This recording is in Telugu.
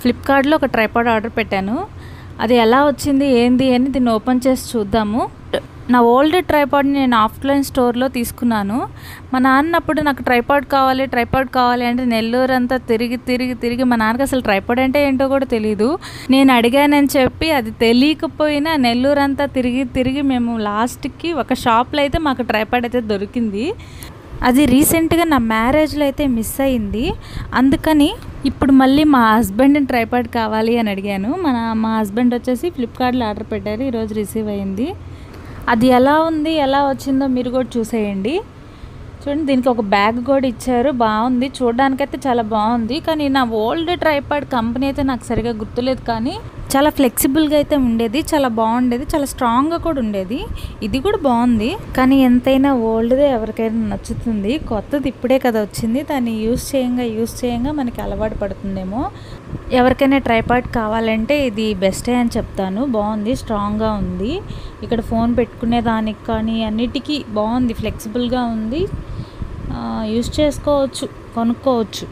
ఫ్లిప్కార్ట్లో ఒక ట్రైపాడ్ ఆర్డర్ పెట్టాను. అది ఎలా వచ్చింది ఏంది అని దీన్ని ఓపెన్ చేసి చూద్దాము. నా ఓల్డ్ ట్రైపాడ్ని నేను ఆఫ్లైన్ స్టోర్లో తీసుకున్నాను. మా నాన్నప్పుడు నాకు ట్రైపాడ్ కావాలి అంటే నెల్లూరు అంతా తిరిగి మా నాన్నకి అసలు ట్రైపాడ్ అంటే ఏంటో కూడా తెలియదు. నేను అడిగానని చెప్పి అది తెలియకపోయినా నెల్లూరు అంతా తిరిగి మేము లాస్ట్కి ఒక షాప్లో అయితే మాకు ట్రైపాడ్ అయితే దొరికింది. అది రీసెంట్గా నా మ్యారేజ్లో అయితే మిస్ అయింది. అందుకని ఇప్పుడు మళ్ళీ మా హస్బెండ్ని ట్రైపాడ్ కావాలి అని అడిగాను. మా హస్బెండ్ వచ్చేసి ఫ్లిప్కార్ట్లో ఆర్డర్ పెట్టారు. ఈరోజు రిసీవ్ అయింది. అది ఎలా వచ్చిందో మీరు కూడా చూసేయండి. చూడండి, దీనికి ఒక బ్యాగ్ కూడా ఇచ్చారు. బాగుంది, చూడడానికైతే చాలా బాగుంది. కానీ నా ఓల్డ్ ట్రైపాడ్ కంపెనీ అయితే నాకు సరిగా గుర్తులేదు, కానీ చాలా ఫ్లెక్సిబుల్గా అయితే ఉండేది, చాలా బాగుండేది, చాలా స్ట్రాంగ్గా కూడా ఉండేది. ఇది కూడా బాగుంది, కానీ ఎంతైనా ఓల్డ్దే ఎవరికైనా నచ్చుతుంది. కొత్తది ఇప్పుడే కదా వచ్చింది, దాన్ని యూస్ చేయంగా మనకి అలవాటు పడుతుందేమో. ఎవరికైనా ట్రైపాడ్ కావాలంటే ఇది బెస్టే అని చెప్తాను. బాగుంది, స్ట్రాంగ్గా ఉంది. ఇక్కడ ఫోన్ పెట్టుకునే దానికి కానీ అన్నిటికీ బాగుంది, ఫ్లెక్సిబుల్గా ఉంది. యూస్ చేసుకోవచ్చు, కొనుక్కోవచ్చు.